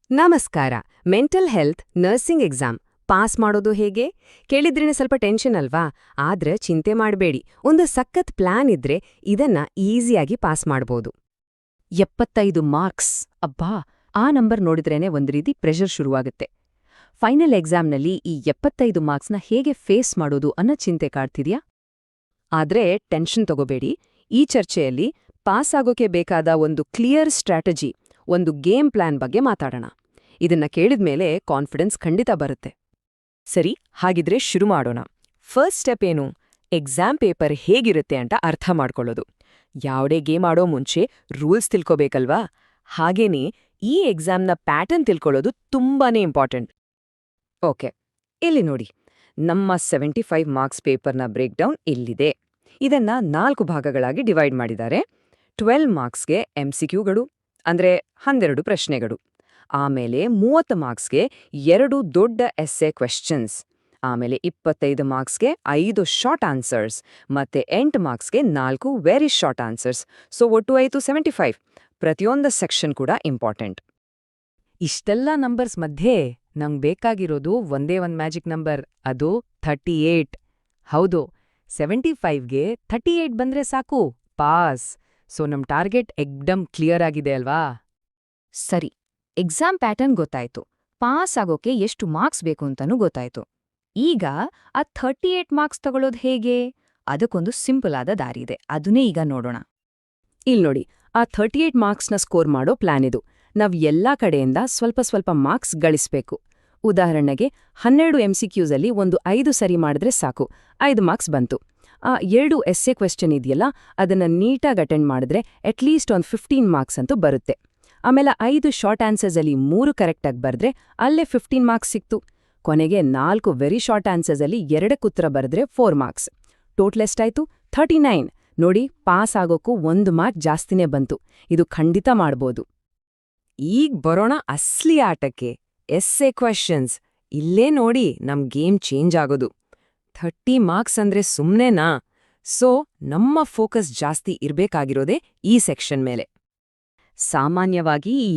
ನಮಸ್ಕಾರ. Mental health nursing exam pass ಮಾಡೋದು ಹೇಗೆ ಕೇಳಿದ್ರೇನೆ ಸ್ವಲ್ಪ ಟೆನ್ಷನ್ ಅಲ್ವಾ? ಆದ್ರೆ ಚಿಂತೆ ಮಾಡಬೇಡಿ, ಒಂದು ಸಖತ್ ಪ್ಲಾನ್ ಇದ್ರೆ ಇದನ್ನ ಈಸಿಯಾಗಿ ಪಾಸ್ ಮಾಡ್ಬೋದು. 75 ಮಾರ್ಕ್ಸ್, ಅಬ್ಬಾ! ಆ ನಂಬರ್ ನೋಡಿದ್ರೇನೆ ಒಂದ್ ರೀತಿ ಪ್ರೆಷರ್ ಶುರುವಾಗುತ್ತೆ. ಫೈನಲ್ ಎಕ್ಸಾಮ್ನಲ್ಲಿ ಈ 75 ಮಾರ್ಕ್ಸ್ನ ಹೇಗೆ ಫೇಸ್ ಮಾಡೋದು ಅನ್ನೋ ಚಿಂತೆ ಕಾಡ್ತಿದ್ಯಾ? ಆದ್ರೆ ಟೆನ್ಷನ್ ತಗೋಬೇಡಿ. ಈ ಚರ್ಚೆಯಲ್ಲಿ ಪಾಸ್ ಆಗೋಕೆ ಬೇಕಾದ ಒಂದು ಕ್ಲಿಯರ್ ಸ್ಟ್ರಾಟಜಿ, ಒಂದು ಗೇಮ್ ಪ್ಲಾನ್ ಬಗ್ಗೆ ಮಾತಾಡೋಣ. ಇದನ್ನ ಕೇಳಿದ್ಮೇಲೆ ಕಾನ್ಫಿಡೆನ್ಸ್ ಖಂಡಿತ ಬರುತ್ತೆ. ಸರಿ, ಹಾಗಿದ್ರೆ ಶುರು ಮಾಡೋಣ. ಫಸ್ಟ್ ಸ್ಟೆಪ್ ಏನು? ಎಕ್ಸಾಮ್ ಪೇಪರ್ ಹೇಗಿರುತ್ತೆ ಅಂತ ಅರ್ಥ ಮಾಡ್ಕೊಳ್ಳೋದು. ಯಾವುದೇ ಗೇಮ್ ಆಡೋ ಮುಂಚೆ ರೂಲ್ಸ್ ತಿಳ್ಕೋಬೇಕಲ್ವಾ? ಹಾಗೇನೇ ಈ ಎಕ್ಸಾಮ್ನ ಪ್ಯಾಟರ್ನ್ ತಿಳ್ಕೊಳ್ಳೋದು ತುಂಬಾನೇ ಇಂಪಾರ್ಟೆಂಟ್. ಓಕೆ, ಇಲ್ಲಿ ನೋಡಿ, ನಮ್ಮ 75 ಮಾರ್ಕ್ಸ್ ಪೇಪರ್ನ ಬ್ರೇಕ್ಡೌನ್ ಇಲ್ಲಿದೆ. ಇದನ್ನ 4 ಭಾಗಗಳಾಗಿ ಡಿವೈಡ್ ಮಾಡಿದ್ದಾರೆ. 12 ಮಾರ್ಕ್ಸ್ಗೆ MCQಗಳು, ಅಂದ್ರೆ 12 ಪ್ರಶ್ನೆಗಳು. ಆಮೇಲೆ 30 ಮಾರ್ಕ್ಸ್ಗೆ 2 ದೊಡ್ಡ ಎಸ್ಸೆ ಕ್ವೆಶ್ಚನ್ಸ್. ಆಮೇಲೆ 25 ಮಾರ್ಕ್ಸ್ಗೆ 5 ಶಾರ್ಟ್ ಆನ್ಸರ್ಸ್, ಮತ್ತೆ 8 ಮಾರ್ಕ್ಸ್ಗೆ 4 ವೆರಿ ಶಾರ್ಟ್ ಆನ್ಸರ್ಸ್. ಸೊ ಒಟ್ಟು ಆಯ್ತು 75. ಪ್ರತಿಯೊಂದು ಸೆಕ್ಷನ್ ಕೂಡ ಇಂಪಾರ್ಟೆಂಟ್. ಇಷ್ಟೆಲ್ಲ ನಂಬರ್ಸ್ ಮಧ್ಯೆ ನಂಗ್ ಬೇಕಾಗಿರೋದು ಒಂದೇ ಒಂದ್ ಮ್ಯಾಜಿಕ್ ನಂಬರ್, ಅದು 38. ಹೌದು, 75ಗೆ 38 ಬಂದ್ರೆ ಸಾಕು, ಪಾಸ್. ಸೊ ನಮ್ ಟಾರ್ಗೆಟ್ ಎಕ್ದಮ್ ಕ್ಲಿಯರ್ ಆಗಿದೆ ಅಲ್ವಾ? ಸರಿ, ಎಕ್ಸಾಮ್ ಪ್ಯಾಟರ್ನ್ ಗೊತ್ತಾಯ್ತು, ಪಾಸ್ ಆಗೋಕೆ ಎಷ್ಟು ಮಾರ್ಕ್ಸ್ ಬೇಕು ಅಂತನೂ ಗೊತ್ತಾಯ್ತು. ಈಗ ಆ 38 ಮಾರ್ಕ್ಸ್ ತಗೊಳ್ಳೋದು ಹೇಗೆ? ಅದಕ್ಕೊಂದು ಸಿಂಪಲ್ ಆದ ದಾರಿ ಇದೆ, ಅದನ್ನೇ ಈಗ ನೋಡೋಣ. ಇಲ್ನೋಡಿ, ಆ 38 ಮಾರ್ಕ್ಸ್ನ ಸ್ಕೋರ್ ಮಾಡೋ ಪ್ಲಾನ್ ಇದು. ನಾವ್ ಎಲ್ಲಾ ಕಡೆಯಿಂದ ಸ್ವಲ್ಪ ಸ್ವಲ್ಪ ಮಾರ್ಕ್ಸ್ ಗಳಿಸ್ಬೇಕು. ಉದಾಹರಣೆಗೆ 12 MCQಸಲ್ಲಿ ಒಂದು 5 ಸರಿ ಮಾಡಿದ್ರೆ ಸಾಕು, 5 ಮಾರ್ಕ್ಸ್ ಬಂತು. ಆ 2 ಎಸ್ಸೆ ಕ್ವೆಶ್ಚನ್ ಇದೆಯಲ್ಲ, ಅದನ್ನ ನೀಟಾಗಿ ಅಟೆಂಡ್ ಮಾಡಿದ್ರೆ ಅಟ್ಲೀಸ್ಟ್ ಒಂದು 15 ಮಾರ್ಕ್ಸ್ ಅಂತೂ ಬರುತ್ತೆ. ಆಮೇಲೆ 5 ಶಾರ್ಟ್ ಆನ್ಸರ್ಸಲ್ಲಿ 3 ಕರೆಕ್ಟಾಗಿ ಬರೆದ್ರೆ ಅಲ್ಲೇ 15 ಮಾರ್ಕ್ಸ್ ಸಿಕ್ತು. ಕೊನೆಗೆ 4 ವೆರಿ ಶಾರ್ಟ್ ಆನ್ಸರ್ಸಲ್ಲಿ 2 ಉತ್ತರ ಬರೆದ್ರೆ 4 ಮಾರ್ಕ್ಸ್. ಟೋಟಲ್ ಎಷ್ಟಾಯ್ತು? 39. ನೋಡಿ, ಪಾಸ್ ಆಗೋಕ್ಕೂ 1 ಮಾರ್ಕ್ ಜಾಸ್ತಿನೇ ಬಂತು. ಇದು ಖಂಡಿತ ಮಾಡ್ಬೋದು. ಈಗ ಬರೋಣ ಅಸ್ಲಿ ಆಟಕ್ಕೆ, ಎಸ್ಸೆ ಕ್ವೆಶ್ಚನ್ಸ್. ಇಲ್ಲೇ ನೋಡಿ ನಮ್ ಗೇಮ್ ಚೇಂಜ್ ಆಗೋದು. 30 ಮಾರ್ಕ್ಸ್ ಅಂದ್ರೆ ಸುಮ್ನೆನಾ? ಸೊ ನಮ್ಮ ಫೋಕಸ್ ಜಾಸ್ತಿ ಇರ್ಬೇಕಾಗಿರೋದೇ ಈ ಸೆಕ್ಷನ್ ಮೇಲೆ. ಸಾಮಾನ್ಯವಾಗಿ ಈ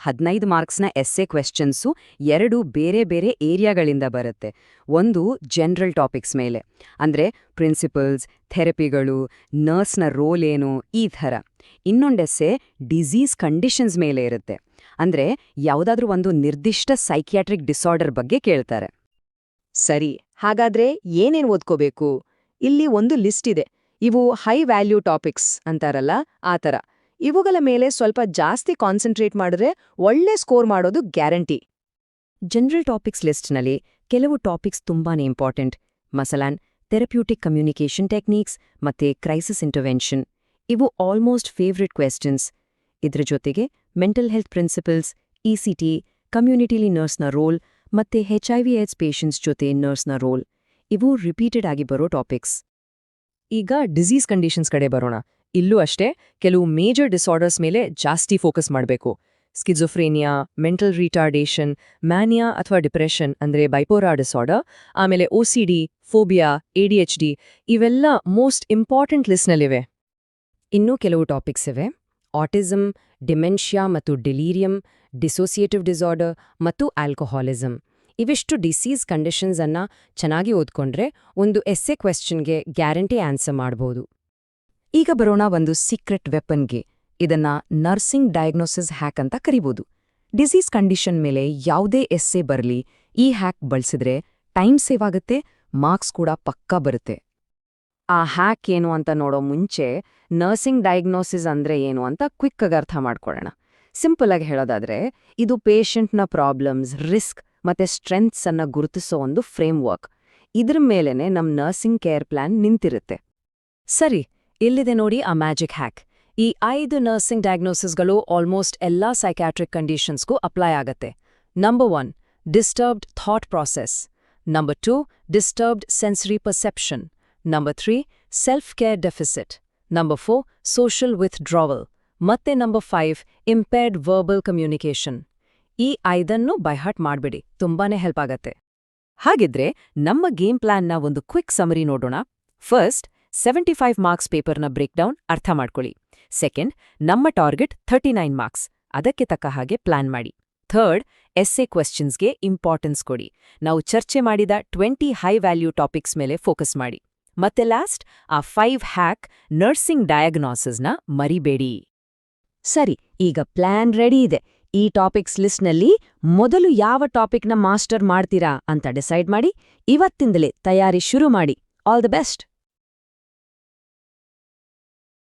15 ಮಾರ್ಕ್ಸ್ನ ಎಸ್ಸೆ ಕ್ವೆಶ್ಚನ್ಸು 2 ಬೇರೆ ಬೇರೆ ಏರಿಯಾಗಳಿಂದ ಬರುತ್ತೆ. ಒಂದು ಜನರಲ್ ಟಾಪಿಕ್ಸ್ ಮೇಲೆ, ಅಂದ್ರೆ ಪ್ರಿನ್ಸಿಪಲ್ಸ್, ಥೆರಪಿಗಳು, ನರ್ಸ್ನ ರೋಲ್ ಏನು, ಈ ಥರ. ಇನ್ನೊಂದೆಸ್ಸೆ ಡಿಸೀಸ್ ಕಂಡೀಷನ್ಸ್ ಮೇಲೆ ಇರುತ್ತೆ, ಅಂದ್ರೆ ಯಾವುದಾದ್ರೂ ಒಂದು ನಿರ್ದಿಷ್ಟ ಸೈಕಿಯಾಟ್ರಿಕ್ ಡಿಸಾರ್ಡರ್ ಬಗ್ಗೆ ಕೇಳ್ತಾರೆ. ಸರಿ, ಹಾಗಾದ್ರೆ ಏನೇನ್ ಓದ್ಕೋಬೇಕು? ಇಲ್ಲಿ ಒಂದು ಲಿಸ್ಟ್ ಇದೆ. ಇವು ಹೈ ವ್ಯಾಲ್ಯೂ ಟಾಪಿಕ್ಸ್ ಅಂತಾರಲ್ಲ, ಆ ಥರ. ಇವುಗಳ ಮೇಲೆ ಸ್ವಲ್ಪ ಜಾಸ್ತಿ ಕಾನ್ಸಂಟ್ರೇಟ್ ಮಾಡಿದ್ರೆ ಒಳ್ಳೆ ಸ್ಕೋರ್ ಮಾಡೋದು ಗ್ಯಾರಂಟಿ. ಜನರಲ್ ಟಾಪಿಕ್ಸ್ ಲಿಸ್ಟ್ನಲ್ಲಿ ಕೆಲವು ಟಾಪಿಕ್ಸ್ ತುಂಬಾನೇ ಇಂಪಾರ್ಟೆಂಟ್. ಮಸಲಾನ್ ಥೆರಪ್ಯೂಟಿಕ್ ಕಮ್ಯುನಿಕೇಷನ್ ಟೆಕ್ನಿಕ್ಸ್ ಮತ್ತೆ ಕ್ರೈಸಿಸ್ ಇಂಟರ್ವೆನ್ಷನ್. ಇವು ಆಲ್ಮೋಸ್ಟ್ ಫೇವ್ರೆಟ್ ಕ್ವೆಶ್ಚನ್ಸ್. ಇದ್ರ ಜೊತೆಗೆ ಮೆಂಟಲ್ ಹೆಲ್ತ್ ಪ್ರಿನ್ಸಿಪಲ್ಸ್, ECT, ಕಮ್ಯುನಿಟಿಲಿ ನರ್ಸ್ನ ರೋಲ್, ಮತ್ತೆ HIV/AIDS ಪೇಷಂಟ್ಸ್ ಜೊತೆ ನರ್ಸ್ನ ರೋಲ್. ಇವು ರಿಪೀಟೆಡ್ ಆಗಿ ಬರೋ ಟಾಪಿಕ್ಸ್. ಈಗ ಡಿಸೀಸ್ ಕಂಡೀಷನ್ಸ್ ಕಡೆ ಬರೋಣ. ಇಲ್ಲೂ ಅಷ್ಟೇ ಕೆಲವು ಮೇಜರ್ ಡಿಸಾರ್ಡರ್ಸ್ ಮೇಲೆ ಜಾಸ್ತಿ ಫೋಕಸ್ ಮಾಡಬೇಕು. ಸ್ಕಿಜೋಫ್ರೇನಿಯಾ, ಮೆಂಟಲ್ ರಿಟಾರ್ಡೇಷನ್, ಮ್ಯಾನಿಯಾ ಅಥವಾ ಡಿಪ್ರೆಷನ್ ಅಂದ್ರೆ ಬೈಪೋಲಾರ್ ಡಿಸಾರ್ಡರ್, ಆಮೇಲೆ OCD, ಫೋಬಿಯಾ, ADHD, ಇವೆಲ್ಲ ಮೋಸ್ಟ್ ಇಂಪಾರ್ಟೆಂಟ್ ಲಿಸ್ಟ್ನಲ್ಲಿವೆ. ಇನ್ನೂ ಕೆಲವು ಟಾಪಿಕ್ಸ್ ಇವೆ: ಆಟಿಸಮ್, ಡಿಮೆನ್ಷಿಯಾ ಮತ್ತು ಡಿಲೀರಿಯಂ, ಡಿಸೋಸಿಯೇಟಿವ್ ಡಿಸಾರ್ಡರ್ ಮತ್ತು ಆಲ್ಕೋಹಾಲಿಸಮ್. ಇವಿಷ್ಟು ಡಿಸೀಸ್ ಕಂಡೀಷನ್ಸ್ ಅನ್ನ ಚೆನ್ನಾಗಿ ಓದ್ಕೊಂಡ್ರೆ ಒಂದು ಎಸ್ಸೆ ಕ್ವೆಶ್ಚನ್ಗೆ ಗ್ಯಾರಂಟಿ ಆನ್ಸರ್ ಮಾಡ್ಬೋದು. ಈಗ ಬರೋಣ ಒಂದು ಸೀಕ್ರೆಟ್ ವೆಪನ್ಗೆ. ಇದನ್ನ ನರ್ಸಿಂಗ್ ಡಯಾಗ್ನೋಸಿಸ್ ಹ್ಯಾಕ್ ಅಂತ ಕರಿಬೋದು. ಡಿಸೀಸ್ ಕಂಡೀಷನ್ ಮೇಲೆ ಯಾವುದೇ ಎಸ್ಸೆ ಬರಲಿ, ಈ ಹ್ಯಾಕ್ ಬಳಸಿದ್ರೆ ಟೈಮ್ ಸೇವ್ ಆಗುತ್ತೆ, ಮಾರ್ಕ್ಸ್ ಕೂಡ ಪಕ್ಕಾ ಬರುತ್ತೆ. ಆ ಹ್ಯಾಕ್ ಏನು ಅಂತ ನೋಡೋ ಮುಂಚೆ ನರ್ಸಿಂಗ್ ಡಯಾಗ್ನೋಸಿಸ್ ಅಂದ್ರೆ ಏನು ಅಂತ ಕ್ವಿಕ್ ಆಗಿ ಅರ್ಥ ಮಾಡ್ಕೊಳ್ಳೋಣ. ಸಿಂಪಲ್ ಆಗಿ ಹೇಳೋದಾದ್ರೆ, ಇದು ಪೇಷಂಟ್ನ ಪ್ರಾಬ್ಲಮ್ಸ್, ರಿಸ್ಕ್ ಮತ್ತೆ ಸ್ಟ್ರೆಂತ್ಸ್ ಅನ್ನ ಗುರುತಿಸೋ ಒಂದು ಫ್ರೇಮ್ವರ್ಕ್. ಇದ್ರ ಮೇಲೆನೆ ನಮ್ ನರ್ಸಿಂಗ್ ಕೇರ್ ಪ್ಲಾನ್ ನಿಂತಿರುತ್ತೆ. ಸರಿ, ಇಲ್ಲಿದೆ ನೋಡಿ ಆ ಮ್ಯಾಜಿಕ್ ಹ್ಯಾಕ್. ಈ 5 ನರ್ಸಿಂಗ್ ಡಯಾಗ್ನೋಸಿಸ್ಗಳು ಆಲ್ಮೋಸ್ಟ್ ಎಲ್ಲಾ ಸೈಕ್ಯಾಟ್ರಿಕ್ ಕಂಡೀಷನ್ಸ್ಗೂ ಅಪ್ಲೈ ಆಗತ್ತೆ. Number 1, disturbed thought process. Number 2, disturbed sensory perception. Number 3, self care deficit. Number 4, social withdrawal. ಮತ್ತೆ ನಂಬರ್ 5, ಇಂಪೇರ್ಡ್ ವರ್ಬಲ್ ಕಮ್ಯುನಿಕೇಷನ್. ಈ 5 ಬೈಹಾರ್ಟ್ ಮಾಡ್ಬಿಡಿ, ತುಂಬಾನೇ ಹೆಲ್ಪ್ ಆಗತ್ತೆ. ಹಾಗಿದ್ರೆ ನಮ್ಮ ಗೇಮ್ ಪ್ಲಾನ್ನ ಒಂದು ಕ್ವಿಕ್ ಸಮರಿ ನೋಡೋಣ. ಫಸ್ಟ್, 75 ಮಾರ್ಕ್ಸ್ ಪೇಪರ್ನ ಬ್ರೇಕ್ಡೌನ್ ಅರ್ಥ ಮಾಡ್ಕೊಳ್ಳಿ. ಸೆಕೆಂಡ್, ನಮ್ಮ ಟಾರ್ಗೆಟ್ 39 ಮಾರ್ಕ್ಸ್, ಅದಕ್ಕೆ ತಕ್ಕ ಹಾಗೆ ಪ್ಲಾನ್ ಮಾಡಿ. ಥರ್ಡ್, ಎಸ್ಸೆ ಕ್ವೆಶ್ಚನ್ಸ್ಗೆ ಇಂಪಾರ್ಟೆನ್ಸ್ ಕೊಡಿ. ನಾವು ಚರ್ಚೆ ಮಾಡಿದ 20 ಹೈ ವ್ಯಾಲ್ಯೂ ಟಾಪಿಕ್ಸ್ ಮೇಲೆ ಫೋಕಸ್ ಮಾಡಿ. ಮತ್ತೆ ಲಾಸ್ಟ್, ಆ 5 ಹ್ಯಾಕ್ ನರ್ಸಿಂಗ್ ಡಯಾಗ್ನಾಸಿಸ್ನ ಮರಿಬೇಡಿ. ಸರಿ, ಈಗ ಪ್ಲಾನ್ ರೆಡಿ ಇದೆ. ಈ ಟಾಪಿಕ್ಸ್ ಲಿಸ್ಟ್ನಲ್ಲಿ ಮೊದಲು ಯಾವ ಟಾಪಿಕ್ನ ಮಾಸ್ಟರ್ ಮಾಡ್ತೀರಾ ಅಂತ ಡಿಸೈಡ್ ಮಾಡಿ ಇವತ್ತಿಂದಲೇ ತಯಾರಿ ಶುರು ಮಾಡಿ. All the best.